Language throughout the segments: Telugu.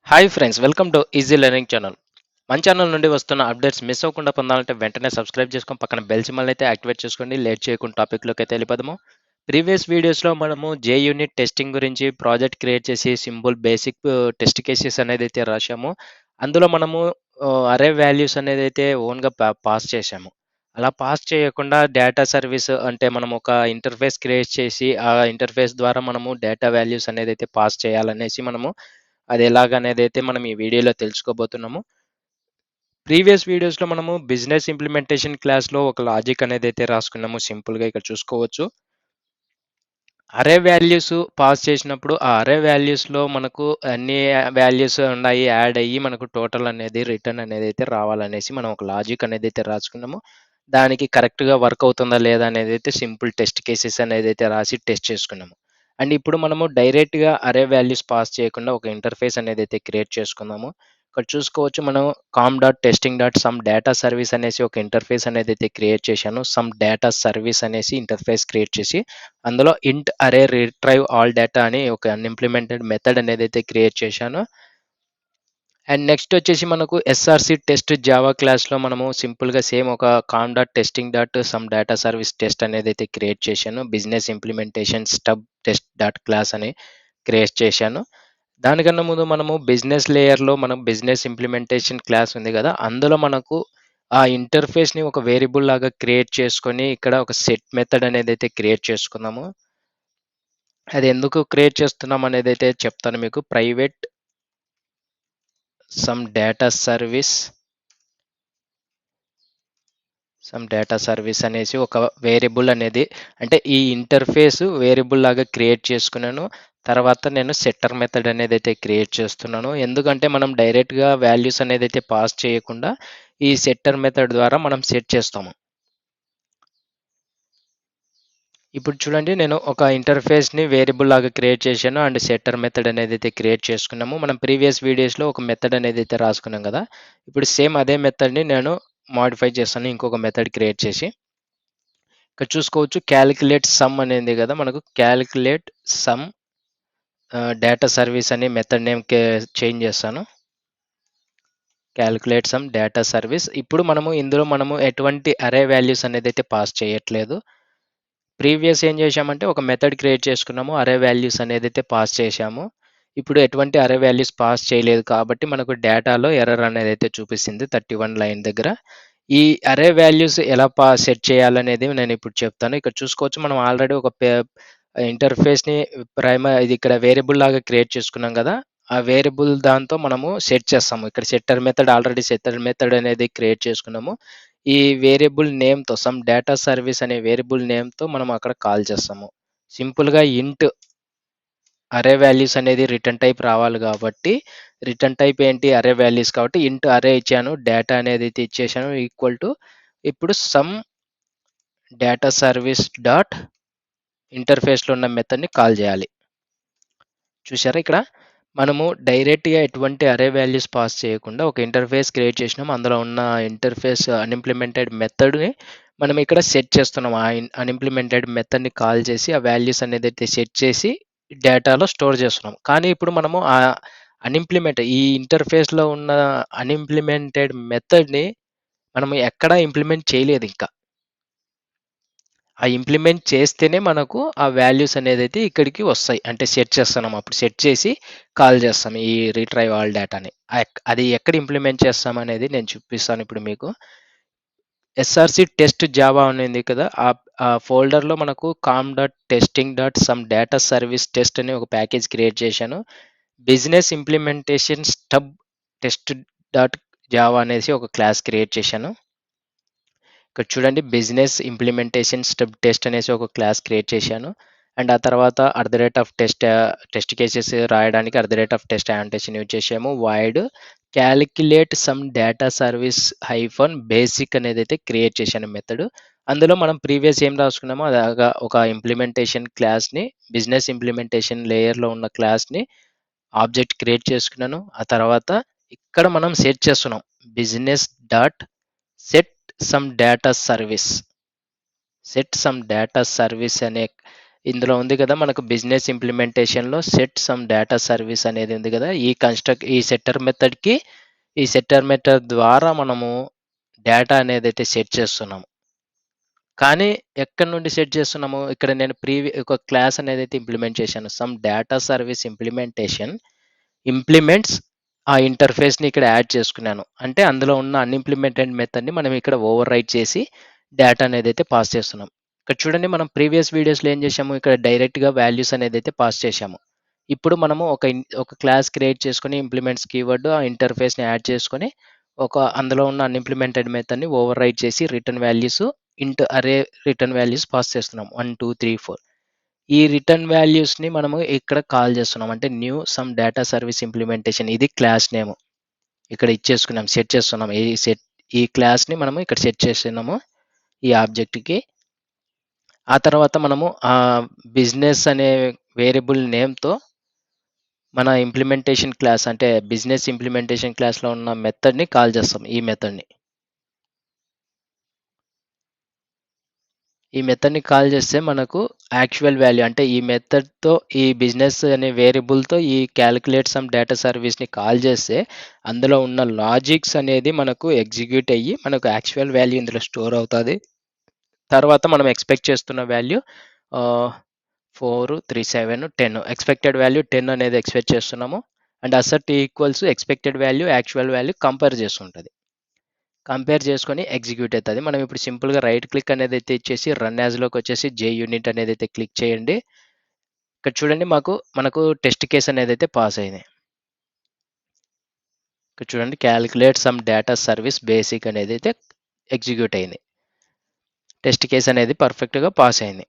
Hi friends, welcome to easy learning channel. మన ఛానల్ నుండి వస్తున్న అప్డేట్స్ మిస్ అవ్వకుండా పొందాలంటే వెంటనే సబ్స్క్రైబ్ చేసుకొని పక్కన బెల్ సింబల్ అయితే యాక్టివేట్ చేసుకోండి. లేట్ చేయకుండా టాపిక్లోకి అయితే వెళ్ళిపోదాము. ప్రీవియస్ వీడియోస్లో మనము జే యూనిట్ టెస్టింగ్ గురించి ప్రాజెక్ట్ క్రియేట్ చేసి సింపుల్ బేసిక్ టెస్ట్ కేసెస్ అనేది అయితే రాశాము. అందులో మనము అరే వాల్యూస్ అనేది అయితే ఓన్గా పాస్ చేశాము. అలా పాస్ చేయకుండా డేటా సర్వీస్ అంటే మనం ఒక ఇంటర్ఫేస్ క్రియేట్ చేసి ఆ ఇంటర్ఫేస్ ద్వారా మనము డేటా వాల్యూస్ అనేది అయితే పాస్ చేయాలనేసి మనము అది ఎలాగనేదైతే మనం ఈ వీడియోలో తెలుసుకోబోతున్నాము. ప్రీవియస్ వీడియోస్‌లో మనము బిజినెస్ ఇంప్లిమెంటేషన్ క్లాస్‌లో ఒక లాజిక్ అనేదైతే రాసుకున్నాము. సింపుల్‌గా ఇక్కడ చూసుకోవచ్చు. అరే వాల్యూస్ పాస్ చేసినప్పుడు ఆ అరే వాల్యూస్‌లో మనకు అన్ని వాల్యూస్ ఉన్నాయి యాడ్ అయ్యి మనకు టోటల్ అనేది రిటర్న్ అనేదైతే రావాలనేసి మనం ఒక లాజిక్ అనేదైతే రాసుకున్నాము. దానికి కరెక్ట్‌గా వర్క్ అవుతుందా లేదా అనేదైతే సింపుల్ టెస్ట్ కేసెస్ అనేదైతే రాసి టెస్ట్ చేసుకున్నాము. అండ్ ఇప్పుడు మనము డైరెక్ట్‌గా అరే వాల్యూస్ పాస్ చేయకుండా ఒక ఇంటర్ఫేస్ అనేదైతే క్రియేట్ చేసుకుందాము. ఇక్కడ చూసుకోవచ్చు మనం com.testing.some డేటా సర్వీస్ అనేసి ఒక ఇంటర్ఫేస్ అనేదైతే క్రియేట్ చేశాను. సమ్ డేటా సర్వీస్ అనేసి ఇంటర్ఫేస్ క్రియేట్ చేసి అందులో ఇంట్ అరే రిట్రైవ్ ఆల్ డేటా అని ఒక అన్‌ఇంప్లిమెంటెడ్ మెథడ్ అనేదైతే క్రియేట్ చేశాను. అండ్ నెక్స్ట్ వచ్చేసి మనకు ఎస్ఆర్‌సి టెస్ట్ జావా క్లాస్‌లో మనము సింపుల్‌గా సేమ్ ఒక com.testing.some డేటా సర్వీస్ టెస్ట్ అనేదైతే క్రియేట్ చేశాను. Business implementation stub test dot class అని క్రియేట్ చేశాను. దానికన్నా ముందు మనము బిజినెస్ లేయర్‌లో మనం బిజినెస్ ఇంప్లిమెంటేషన్ క్లాస్ ఉంది గదా! అందులో మనకు ఆ ఇంటర్ఫేస్‌ని ఒక వేరియబుల్ లాగా క్రియేట్ చేసుకొని ఇక్కడ ఒక సెట్ మెథడ్ అనేదైతే క్రియేట్ చేసుకుందాము. అది ఎందుకు క్రియేట్ చేస్తున్నాం అనేదైతే చెప్తాను మీకు. ప్రైవేట్ సమ్ డేటా సర్వీస్ అనేసి ఒక వేరియబుల్ అనేది అంటే ఈ ఇంటర్ఫేస్ వేరియబుల్ లాగా క్రియేట్ చేసుకున్నాను. తర్వాత నేను సెట్టర్ మెథడ్ అనేదైతే క్రియేట్ చేస్తున్నాను. ఎందుకంటే మనం డైరెక్ట్‌గా వాల్యూస్ అనేదైతే పాస్ చేయకుండా ఈ సెట్టర్ మెథడ్ ద్వారా మనం సెట్ చేస్తాము. ఇప్పుడు చూడండి నేను ఒక ఇంటర్ఫేస్‌ని వేరియబుల్ లాగా క్రియేట్ చేశాను. అండ్ సెట్టర్ మెథడ్ అనేదైతే క్రియేట్ చేసుకున్నాము. మనం ప్రీవియస్ వీడియోస్‌లో ఒక మెథడ్ అనేదైతే రాసుకున్నాం గదా! ఇప్పుడు సేమ్ అదే మెథడ్‌ని నేను మోడిఫై చేస్తాను. ఇంకొక మెథడ్ క్రియేట్ చేసి. ఇక్కడ చూసుకోవచ్చు క్యాలిక్యులేట్ సమ్ అనేది కదా మనకు క్యాలిక్యులేట్ సమ్ డేటా సర్వీస్ అనే మెథడ్ నేమ్ చేంజ్ చేస్తాను. Calculate some data service. ఇప్పుడు ఇందులో మనము ఎటువంటి అరే వాల్యూస్ అనేది అయితే పాస్ చేయట్లేదు. ప్రీవియస్ ఏం చేశామంటే ఒక మెథడ్ క్రియేట్ చేసుకున్నాము. అరే వాల్యూస్ అనేది అయితే పాస్ చేశాము. ఇప్పుడు ఎటువంటి అరే వాల్యూస్ పాస్ చేయలేదు కాబట్టి మనకు డేటాలో ఎర్రర్ అనేది అయితే చూపిస్తుంది 31 లైన్ దగ్గర. ఈ అరే వాల్యూస్ ఎలా సెట్ చేయాలనేది నేను ఇప్పుడు చెప్తాను. ఇక్కడ చూసుకోవచ్చు మనం ఆల్రెడీ ఒక ఇంటర్ఫేస్‌ని ఇది ఇక్కడ వేరియబుల్ లాగా క్రియేట్ చేసుకున్నాం గదా! ఆ వేరియబుల్ దాంతో మనము సెట్ చేస్తాము. ఇక్కడ సెట్టర్ మెథడ్ అనేది క్రియేట్ చేసుకున్నాము. ఈ వేరియబుల్ నేమ్‌తో సమ్ డేటా సర్వీస్ అనే వేరియబుల్ నేమ్‌తో మనం అక్కడ కాల్ చేస్తాము. సింపుల్‌గా ఇంట్ అరే వాల్యూస్ అనేది రిటర్న్ టైప్ రావాలి కాబట్టి, రిటర్న్ టైప్ ఏంటి అరే వాల్యూస్ కాబట్టి ఇంట్ అరే ఇచ్చాను. డేటా అనేది అయితే ఇచ్చేసాను ఈక్వల్ టు ఇప్పుడు సమ్ డేటా సర్వీస్ డాట్ ఇంటర్ఫేస్‌లో ఉన్న మెథడ్‌ని కాల్ చేయాలి. చూసారా ఇక్కడ? మనము డైరెక్ట్‌గా ఎటువంటి అరే వాల్యూస్ పాస్ చేయకుండా ఒక ఇంటర్ఫేస్ క్రియేట్ చేసినాం. అందులో ఉన్న ఇంటర్ఫేస్ అన్‌ఇంప్లిమెంటెడ్ మెథడ్‌ని మనం ఇక్కడ సెట్ చేస్తున్నాం. ఆ అన్‌ఇంప్లిమెంటెడ్ మెథడ్‌ని కాల్ చేసి ఆ వాల్యూస్ అనేదైతే సెట్ చేసి డేటాలో స్టోర్ చేస్తున్నాం. కానీ ఇప్పుడు మనము ఈ ఇంటర్ఫేస్‌లో ఉన్న అన్‌ఇంప్లిమెంటెడ్ మెథడ్‌ని మనము ఎక్కడా ఇంప్లిమెంట్ చేయలేదింకా. ఆ ఇంప్లిమెంట్ చేస్తేనే మనకు ఆ వాల్యూస్ అనేదైతే ఇక్కడికి వస్తాయి. అంటే సెట్ చేస్తున్నాం. అప్పుడు సెట్ చేసి కాల్ చేస్తాం ఈ రిట్రైవ్ ఆల్ డేటాని. అది ఎక్కడ ఇంప్లిమెంట్ చేస్తామనేది నేను చూపిస్తాను ఇప్పుడు మీకు. ఎస్ఆర్‌సి టెస్ట్ జావా అనేది కదా! ఆ ఫోల్డర్‌లో మనకు com.testing.some డేటా సర్వీస్ టెస్ట్ అనే ఒక ప్యాకేజ్ క్రియేట్ చేశాను. Business implementation stub test dot Java అనేసి ఒక క్లాస్ క్రియేట్ చేశాను. ఇక్కడ చూడండి బిజినెస్ ఇంప్లిమెంటేషన్ స్టెప్ టెస్ట్ అనేసి ఒక క్లాస్ క్రియేట్ చేశాను. అండ్ ఆ తర్వాత టెస్ట్ కేసెస్ రాయడానికి టెస్ట్ యాంటేషన్ యూజ్ చేసాము. Void calculate some data service hyphen basic అనేది అయితే క్రియేట్ చేశాను మెథడ్. అందులో మనం ప్రీవియస్ ఏం రాసుకున్నామో అలాగా ఒక ఇంప్లిమెంటేషన్ క్లాస్ని బిజినెస్ ఇంప్లిమెంటేషన్ లేయర్లో ఉన్న క్లాస్ని ఆబ్జెక్ట్ క్రియేట్ చేసుకున్నాను. ఆ తర్వాత ఇక్కడ మనం సెట్ చేస్తున్నాం business dot set some data service. Set some data service అనే ఇందులో ఉంది కదా మనకు బిజినెస్ ఇంప్లిమెంటేషన్లో సెట్ సమ్ డేటా సర్వీస్ అనేది ఉంది కదా. ఈ సెట్టర్ మెథడ్ ద్వారా మనము డేటా అనేది అయితే సెట్ చేస్తున్నాము. కానీ ఎక్కడి నుండి సెట్ చేస్తున్నాము, ఇక్కడ నేను ఒక క్లాస్ అనేది అయితే ఇంప్లిమెంట్ చేశాను. సమ్ డేటా సర్వీస్ ఇంప్లిమెంట్స్ ఆ ఇంటర్ఫేస్ని ఇక్కడ యాడ్ చేసుకున్నాను. అంటే అందులో ఉన్న అన్ఇంప్లిమెంటెడ్ మెథడ్ని మనం ఇక్కడ ఓవర్ రైట్ చేసి డేటా అనేది అయితే పాస్ చేస్తున్నాం. ఇక్కడ చూడండి, మనం ప్రీవియస్ వీడియోస్లో ఏం చేసాము, ఇక్కడ డైరెక్ట్గా వాల్యూస్ అనేది అయితే పాస్ చేసాము. ఇప్పుడు మనము ఒక క్లాస్ క్రియేట్ చేసుకొని ఇంప్లిమెంట్స్ కీవర్డ్ ఆ ఇంటర్ఫేస్ని యాడ్ చేసుకొని అందులో ఉన్న అన్ఇంప్లిమెంటెడ్ మెథడ్ని ఓవర్ రైట్ చేసి రిటర్న్ వాల్యూస్ అరే రిటర్న్ వాల్యూస్ పాస్ చేస్తున్నాం 1 2 3 4. ఈ రిటర్న్ వాల్యూస్ని మనము ఇక్కడ కాల్ చేస్తున్నాం. అంటే new some data service implementation, ఇది క్లాస్ నేమ్ ఇక్కడ ఇచ్చేసుకున్నాం, సెట్ చేస్తున్నాం. ఈ క్లాస్ని మనము ఇక్కడ సెట్ చేస్తున్నాము ఈ ఆబ్జెక్ట్కి. ఆ తర్వాత మనము ఆ బిజినెస్ అనే వేరియబుల్ నేమ్తో మన ఇంప్లిమెంటేషన్ క్లాస్ అంటే బిజినెస్ ఇంప్లిమెంటేషన్ క్లాస్లో ఉన్న మెథడ్ని కాల్ చేస్తాం. ఈ మెథడ్ని కాల్ చేస్తే మనకు యాక్చువల్ వాల్యూ అంటే ఈ మెథడ్తో ఈ బిజినెస్ అనే వేరియబుల్తో ఈ క్యాలిక్యులేట్ సమ్ డేటా సర్వీస్ని కాల్ చేస్తే అందులో ఉన్న లాజిక్స్ అనేది మనకు ఎగ్జిక్యూట్ అయ్యి మనకు యాక్చువల్ వాల్యూ ఇందులో స్టోర్ అవుతుంది. తర్వాత మనం ఎక్స్పెక్ట్ చేస్తున్న వాల్యూ 4 3 7 10 ఎక్స్పెక్టెడ్ వాల్యూ 10 అనేది ఎక్స్పెక్ట్ చేస్తున్నాము. And asset equals expected value actual value compare చేస్తుంటుంది. కంపేర్ చేసుకొని ఎగ్జిక్యూట్ అవుతుంది. మనం ఇప్పుడు సింపుల్గా రైట్ క్లిక్ అనేది అయితే ఇచ్చేసి రన్ యాజ్లోకి వచ్చేసి యూనిట్ అనేది అయితే క్లిక్ చేయండి. ఇక్కడ చూడండి, మనకు టెస్ట్ కేస్ అనేది అయితే పాస్ అయింది. ఇక్కడ చూడండి, calculate some data service basic అనేది అయితే ఎగ్జిక్యూట్ అయింది. టెస్ట్ కేస్ అనేది పర్ఫెక్ట్గా పాస్ అయింది.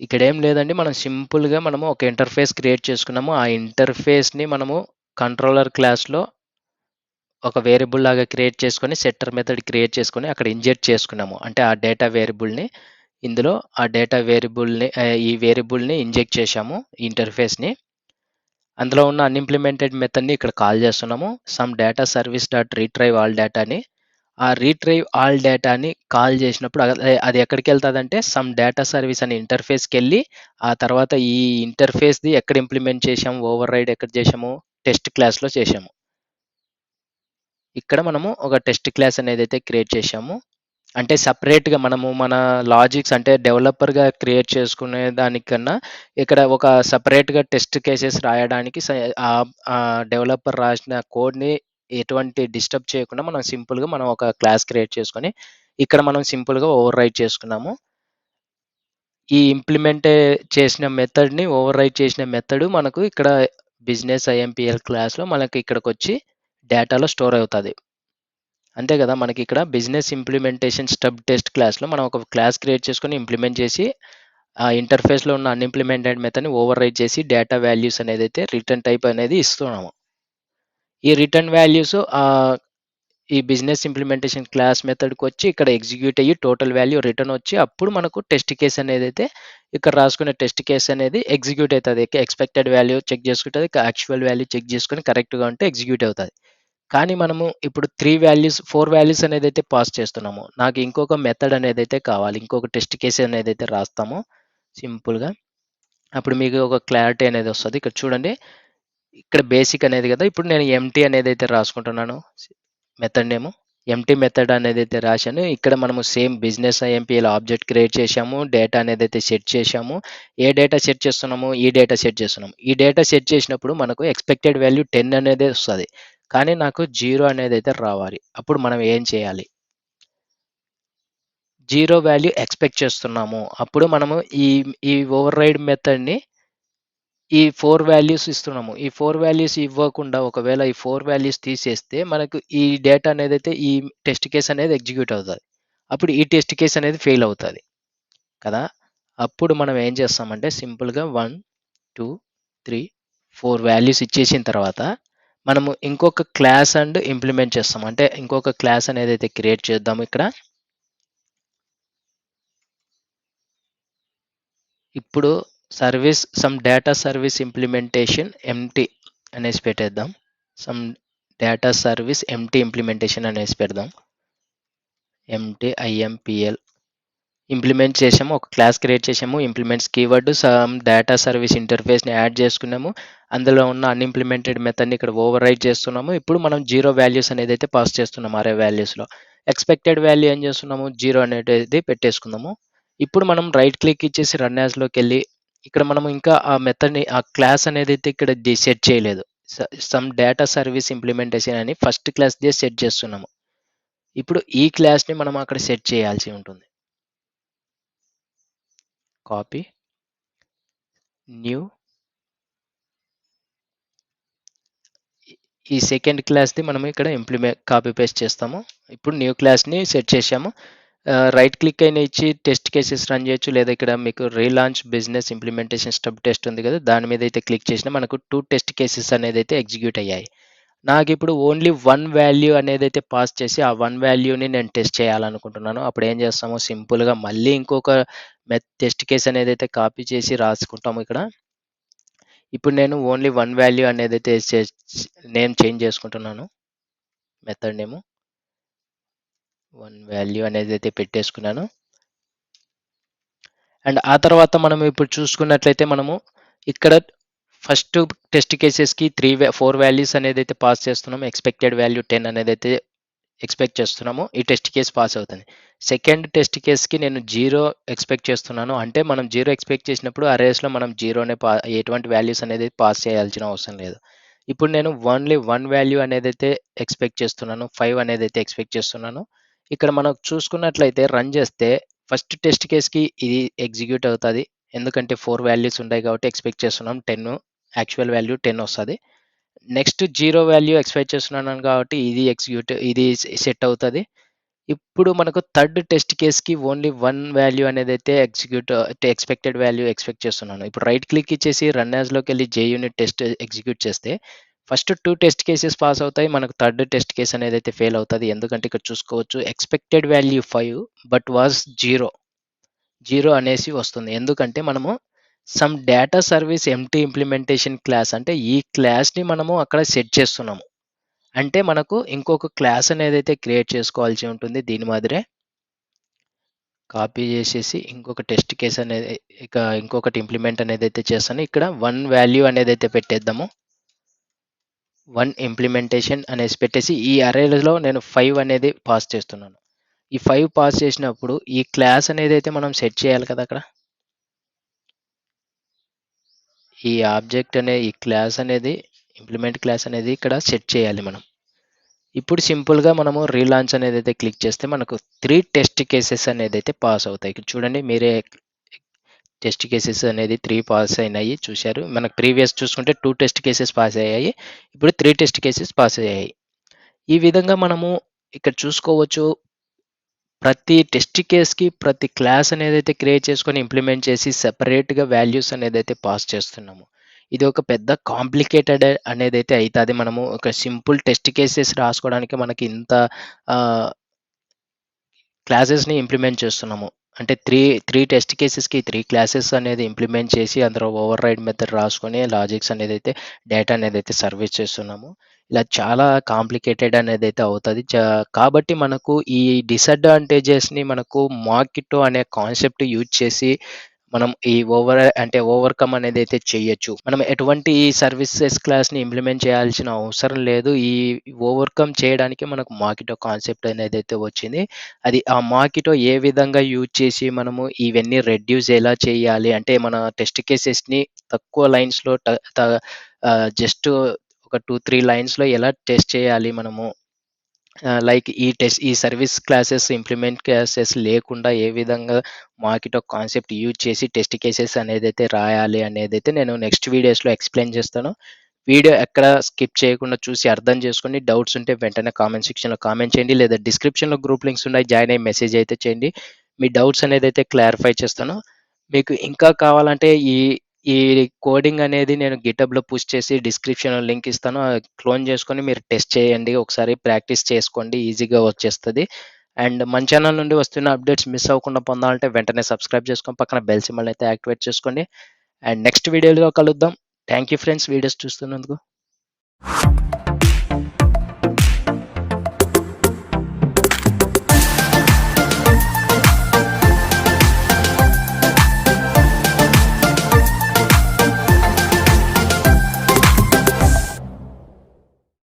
ఇక్కడ ఏం లేదండి, మనం సింపుల్గా మనము ఒక ఇంటర్ఫేస్ క్రియేట్ చేసుకున్నాము. ఆ ఇంటర్ఫేస్ని మనము కంట్రోలర్ క్లాస్లో ఒక వేరియబుల్ లాగా క్రియేట్ చేసుకొని సెట్టర్ మెథడ్ క్రియేట్ చేసుకొని అక్కడ ఇంజెక్ట్ చేసుకున్నాము. అంటే ఆ డేటా వేరియబుల్ని ఇందులో ఈ వేరియబుల్ని ఇంజెక్ట్ చేశాము ఈ ఇంటర్ఫేస్ని. అందులో ఉన్న అన్ఇంప్లిమెంటెడ్ మెథడ్ని ఇక్కడ కాల్ చేస్తున్నాము. Some data service dot retrieve all డేటాని. ఆ రీట్రైవ్ ఆల్ డేటాని కాల్ చేసినప్పుడు అది ఎక్కడికి వెళ్తుందంటే సమ్ డేటా సర్వీస్ అనే ఇంటర్ఫేస్కి వెళ్ళి ఆ తర్వాత ఈ ఇంటర్ఫేస్ది ఎక్కడ ఇంప్లిమెంట్ చేసాము, ఓవర్ రైడ్ ఎక్కడ చేసాము, టెస్ట్ క్లాస్లో చేసాము. ఇక్కడ మనము ఒక టెస్ట్ క్లాస్ అనేది అయితే క్రియేట్ చేసాము. అంటే సపరేట్గా మనము మన లాజిక్స్ అంటే డెవలపర్గా క్రియేట్ చేసుకునే దానికన్నా ఇక్కడ ఒక సపరేట్గా టెస్ట్ కేసెస్ రాయడానికి డెవలపర్ రాసిన కోడ్ని ఎటువంటి డిస్టర్బ్ చేయకుండా మనం ఒక క్లాస్ క్రియేట్ చేసుకొని ఇక్కడ మనం సింపుల్గా ఓవర్ రైట్ చేసుకున్నాము. ఈ ఇంప్లిమెంట్ చేసిన మెథడ్ని ఓవర్ రైట్ చేసిన మెథడ్ మనకు ఇక్కడ బిజినెస్ ఐఎంపిఎల్ క్లాస్లో మనకి ఇక్కడికి వచ్చి డేటాలో స్టోర్ అవుతుంది. అంతే కదా, మనకి ఇక్కడ బిజినెస్ ఇంప్లిమెంటేషన్ స్టబ్ టెస్ట్ క్లాస్లో మనం ఒక క్లాస్ క్రియేట్ చేసుకొని ఇంప్లిమెంట్ చేసి ఆ ఇంటర్ఫేస్లో ఉన్న అన్ఇంప్లిమెంటెడ్ మెథడ్ని ఓవర్ రైట్ చేసి డేటా వాల్యూస్ అనేది అయితే రిటర్న్ టైప్ అనేది ఇస్తున్నాము. ఈ రిటర్న్ వాల్యూస్ ఈ బిజినెస్ ఇంప్లిమెంటేషన్ క్లాస్ మెథడ్కి వచ్చి ఇక్కడ ఎగ్జిక్యూట్ అయ్యి టోటల్ వాల్యూ రిటర్న్ వచ్చి అప్పుడు మనకు టెస్ట్ కేస్ అనేది అయితే ఇక్కడ రాసుకునే టెస్ట్ కేస్ అనేది ఎగ్జిక్యూట్ అవుతుంది. ఎక్స్పెక్టెడ్ వాల్యూ చెక్ చేసుకుంటుంది, యాక్చువల్ వాల్యూ చెక్ చేసుకొని కరెక్ట్గా ఉంటే ఎగ్జిక్యూట్ అవుతుంది. కానీ మనము ఇప్పుడు 4 వాల్యూస్ అనేది అయితే పాస్ చేస్తున్నాము. నాకు ఇంకొక మెథడ్ అనేది అయితే కావాలి, ఇంకొక టెస్ట్ కేస్ అనేది అయితే రాస్తాము సింపుల్గా. అప్పుడు మీకు ఒక క్లారిటీ అనేది వస్తుంది. ఇక్కడ చూడండి, ఇక్కడ బేసిక్ అనేది కదా, ఇప్పుడు నేను ఎంటీ అనేది అయితే రాసుకుంటున్నాను. మెథడ్ నేమ్ ఎంటీ మెథడ్ అనేది అయితే రాశాను. ఇక్కడ మనము సేమ్ బిజినెస్ ఐఎంపీఎల్ ఆబ్జెక్ట్ క్రియేట్ చేశాము, డేటా అనేది అయితే సెట్ చేశాము. ఏ డేటా సెట్ చేస్తున్నాము, ఈ డేటా సెట్ చేస్తున్నాము. ఈ డేటా సెట్ చేసినప్పుడు మనకు ఎక్స్పెక్టెడ్ వాల్యూ 10 అనేది వస్తుంది. కానీ నాకు 0 అనేది అయితే రావాలి. అప్పుడు మనం ఏం చేయాలి, 0 వాల్యూ ఎక్స్పెక్ట్ చేస్తున్నాము. అప్పుడు మనము ఈ ఓవర్ రైడ్ మెథడ్ని ఈ 4 వాల్యూస్ ఇస్తున్నాము. ఈ 4 వాల్యూస్ ఇవ్వకుండా ఒకవేళ ఈ 4 వాల్యూస్ తీసేస్తే మనకు ఈ డేటా అనేది అయితే ఈ టెస్ట్ కేస్ అనేది ఎగ్జిక్యూట్ అవుతుంది. అప్పుడు ఈ టెస్ట్ కేస్ అనేది ఫెయిల్ అవుతుంది కదా. అప్పుడు మనం ఏం చేస్తామంటే సింపుల్గా 1 2 3 4 వాల్యూస్ ఇచ్చేసిన తర్వాత మనము ఇంకొక క్లాస్ ఇంప్లిమెంట్ చేస్తాం. అంటే ఇంకొక క్లాస్ అనేది అయితే క్రియేట్ చేద్దాము. ఇక్కడ ఇప్పుడు some data service implementation empty అనేసి పెట్టేద్దాం. Some data service empty implementation అనేసి పెడదాం. ఎంటీ ఐఎంపిఎల్ ఇంప్లిమెంట్ చేసాము, ఒక క్లాస్ క్రియేట్ చేసాము, implements keyword some data service ఇంటర్ఫేస్ని యాడ్ చేసుకున్నాము, అందులో ఉన్న అన్ఇంప్లిమెంటెడ్ మెథడ్ని ఇక్కడ ఓవర్ రైట్ చేస్తున్నాము. ఇప్పుడు మనం జీరో వాల్యూస్ అనేది అయితే పాస్ చేస్తున్నాము అరే వాల్యూస్లో. ఎక్స్పెక్టెడ్ వాల్యూ ఏం చేస్తున్నాము, జీరో అనేది పెట్టేసుకుందాము. ఇప్పుడు మనం రైట్ క్లిక్ ఇచ్చేసి రన్ యాజ్లోకి వెళ్ళి ఇక్కడ మనం ఇంకా ఆ మెథడ్ని ఆ క్లాస్ అనేది అయితే ఇక్కడ సెట్ చేయలేదు. సమ్ డేటా సర్వీస్ ఇంప్లిమెంటేషన్ అని ఫస్ట్ క్లాస్ సెట్ చేస్తున్నాము. ఇప్పుడు ఈ క్లాస్ని మనం అక్కడ సెట్ చేయాల్సి ఉంటుంది. కాపీ, న్యూ, ఈ సెకండ్ క్లాస్ది మనం ఇక్కడ కాపీ పేస్ట్ చేస్తాము. ఇప్పుడు న్యూ క్లాస్ని సెట్ చేసాము. రైట్ క్లిక్ అయినా ఇచ్చి టెస్ట్ కేసెస్ రన్ చేయొచ్చు, లేదా ఇక్కడ మీకు relaunch business implementation stub test ఉంది కదా, దాని మీద అయితే క్లిక్ చేసినా మనకు 2 టెస్ట్ కేసెస్ అనేది అయితే ఎగ్జిక్యూట్ అయ్యాయి. నాకు ఇప్పుడు ఓన్లీ 1 వాల్యూ అనేది అయితే పాస్ చేసి ఆ 1 వాల్యూని నేను టెస్ట్ చేయాలనుకుంటున్నాను. అప్పుడు ఏం చేస్తాము, సింపుల్గా మళ్ళీ ఇంకొక టెస్ట్ కేస్ అనేది అయితే కాపీ చేసి రాసుకుంటాము ఇక్కడ. ఇప్పుడు నేను ఓన్లీ 1 వాల్యూ అనేది అయితే నేమ్ చేంజ్ చేసుకుంటున్నాను. మెథడ్ నేమ్ 1 వాల్యూ అనేది అయితే పెట్టేసుకున్నాను. అండ్ ఆ తర్వాత మనం ఇప్పుడు చూసుకున్నట్లయితే మనము ఇక్కడ ఫస్ట్ టెస్ట్ కేసెస్కి 4 వాల్యూస్ అనేది అయితే పాస్ చేస్తున్నాము. ఎక్స్పెక్టెడ్ వాల్యూ 10 అనేది అయితే ఎక్స్పెక్ట్ చేస్తున్నాము. ఈ టెస్ట్ కేస్ పాస్ అవుతుంది. సెకండ్ టెస్ట్ కేస్కి నేను 0 ఎక్స్పెక్ట్ చేస్తున్నాను. అంటే మనం 0 ఎక్స్పెక్ట్ చేసినప్పుడు అరేస్లో మనం 0నే ఎటువంటి వాల్యూస్ అనేది పాస్ చేయాల్సిన అవసరం లేదు. ఇప్పుడు నేను ఓన్లీ 1 వాల్యూ అనేది అయితే ఎక్స్పెక్ట్ చేస్తున్నాను, 5 అనేది అయితే ఎక్స్పెక్ట్ చేస్తున్నాను. ఇక్కడ మనం చూసుకున్నట్లయితే రన్ చేస్తే ఫస్ట్ టెస్ట్ కేస్కి ఇది ఎగ్జిక్యూట్ అవుతుంది, ఎందుకంటే 4 వాల్యూస్ ఉంటాయి కాబట్టి ఎక్స్పెక్ట్ చేస్తున్నాం 10, యాక్చువల్ వాల్యూ 10 వస్తుంది. నెక్స్ట్ 0 వాల్యూ ఎక్స్పెక్ట్ చేస్తున్నాను కాబట్టి ఇది సెట్ అవుతుంది. ఇప్పుడు మనకు థర్డ్ టెస్ట్ కేస్కి ఓన్లీ 1 వాల్యూ అనేది అయితే ఎక్స్పెక్టెడ్ వాల్యూ ఎక్స్పెక్ట్ చేస్తున్నాను. ఇప్పుడు రైట్ క్లిక్ ఇచ్చేసి రన్ యాజ్లోకి వెళ్ళి JUnit టెస్ట్ ఎగ్జిక్యూట్ చేస్తే ఫస్ట్ 2 టెస్ట్ కేసెస్ పాస్ అవుతాయి, మనకు థర్డ్ టెస్ట్ కేస్ అనేది అయితే ఫెయిల్ అవుతుంది. ఎందుకంటే ఇక్కడ చూసుకోవచ్చు ఎక్స్పెక్టెడ్ వాల్యూ 5 బట్ వాజ్ 0 అనేసి వస్తుంది. ఎందుకంటే మనము some data service empty implementation class అంటే ఈ క్లాస్ని మనము అక్కడ సెట్ చేస్తున్నాము. అంటే మనకు ఇంకొక క్లాస్ అనేది అయితే క్రియేట్ చేసుకోవాల్సి ఉంటుంది. దీని మాదిరే కాపీ చేసేసి ఇంకొక టెస్ట్ కేస్ అనేది ఇంకొకటి ఇంప్లిమెంట్ అనేది అయితే చేస్తాను. ఇక్కడ 1 వాల్యూ అనేది అయితే పెట్టేద్దాము. 1 ఇంప్లిమెంటేషన్ అనేసి పెట్టేసి ఈ అరేలో నేను 5 అనేది పాస్ చేస్తున్నాను. ఈ 5 పాస్ చేసినప్పుడు ఈ క్లాస్ అనేది అయితే మనం సెట్ చేయాలి కదా అక్కడ. ఈ ఆబ్జెక్ట్ అనే ఈ క్లాస్ అనేది ఇంప్లిమెంట్ క్లాస్ అనేది ఇక్కడ సెట్ చేయాలి మనం. ఇప్పుడు సింపుల్గా మనము రీలాంచ్ అనేది అయితే క్లిక్ చేస్తే మనకు 3 టెస్ట్ కేసెస్ అనేది అయితే పాస్ అవుతాయి. ఇక్కడ చూడండి మీరే, టెస్ట్ కేసెస్ అనేది 3 పాస్ అయినాయి చూశారు. మనకు ప్రీవియస్ చూసుకుంటే 2 టెస్ట్ కేసెస్ పాస్ అయ్యాయి, ఇప్పుడు 3 టెస్ట్ కేసెస్ పాస్ అయ్యాయి. ఈ విధంగా మనము ఇక్కడ చూసుకోవచ్చు ప్రతి టెస్ట్ కేస్కి ప్రతి క్లాస్ అనేది అయితే క్రియేట్ చేసుకొని ఇంప్లిమెంట్ చేసి సెపరేట్గా వాల్యూస్ అనేది అయితే పాస్ చేస్తున్నాము. ఇది ఒక పెద్ద కాంప్లికేటెడ్ అనేది అయితే అవుతుంది. మనము ఒక సింపుల్ టెస్ట్ కేసెస్ రాసుకోవడానికి మనకి ఇంత క్లాసెస్ని ఇంప్లిమెంట్ చేస్తున్నాము. అంటే త్రీ టెస్ట్ కేసెస్కి 3 క్లాసెస్ అనేది ఇంప్లిమెంట్ చేసి అందులో ఓవర్ రైడ్ మెథడ్ రాసుకొని లాజిక్స్ అనేది అయితే డేటా అనేది అయితే సర్వీస్ చేస్తున్నాము. ఇలా చాలా కాంప్లికేటెడ్ అనేది అయితే అవుతుంది. కాబట్టి మనకు ఈ డిసడ్వాంటేజెస్ని మనకు మాకిటో అనే కాన్సెప్ట్ యూజ్ చేసి మనం ఈ ఓవర్కమ్ అనేది అయితే చేయొచ్చు. మనం ఎటువంటి ఈ సర్వీసెస్ క్లాస్ని ఇంప్లిమెంట్ చేయాల్సిన అవసరం లేదు. ఈ ఓవర్కమ్ చేయడానికి మనకు మాకిటో కాన్సెప్ట్ అనేది అయితే వచ్చింది. అది ఆ మాకిటో ఏ విధంగా యూజ్ చేసి మనము ఇవన్నీ రెడ్యూస్ ఎలా చేయాలి అంటే మన టెస్ట్ కేసెస్ని తక్కువ లైన్స్లో జస్ట్ ఒక 2-3 లైన్స్లో ఎలా టెస్ట్ చేయాలి మనము, లైక్ ఈ సర్వీస్ క్లాసెస్ ఇంప్లిమెంట్ క్లాసెస్ లేకుండా ఏ విధంగా మాకిటో కాన్సెప్ట్ యూజ్ చేసి టెస్ట్ కేసెస్ అనేది అయితే రాయాలి అనేది అయితే నేను నెక్స్ట్ వీడియోస్లో ఎక్స్ప్లెయిన్ చేస్తాను. వీడియో ఎక్కడ స్కిప్ చేయకుండా చూసి అర్థం చేసుకొని డౌట్స్ ఉంటే వెంటనే కామెంట్ సెక్షన్లో కామెంట్ చేయండి, లేదా డిస్క్రిప్షన్లో గ్రూప్ లింక్స్ ఉన్నాయి, జాయిన్ అయ్యి మెసేజ్ అయితే చేయండి. మీ డౌట్స్ అనేది అయితే క్లారిఫై చేస్తాను. మీకు ఇంకా కావాలంటే ఈ కోడింగ్ అనేది నేను గిటబ్లో పుష్ చేసి డిస్క్రిప్షన్లో లింక్ ఇస్తాను, క్లోన్ చేసుకొని మీరు టెస్ట్ చేయండి, ఒకసారి ప్రాక్టీస్ చేసుకోండి, ఈజీగా వచ్చేస్తుంది. అండ్ మన ఛానల్ నుండి వస్తున్న అప్డేట్స్ మిస్ అవ్వకుండా పొందాలంటే వెంటనే సబ్స్క్రైబ్ చేసుకొని పక్కన బెల్ సింబల్ అయితే యాక్టివేట్ చేసుకోండి. అండ్ నెక్స్ట్ వీడియోలో కలుద్దాం. Thank you friends, videos చూస్తున్నందుకు.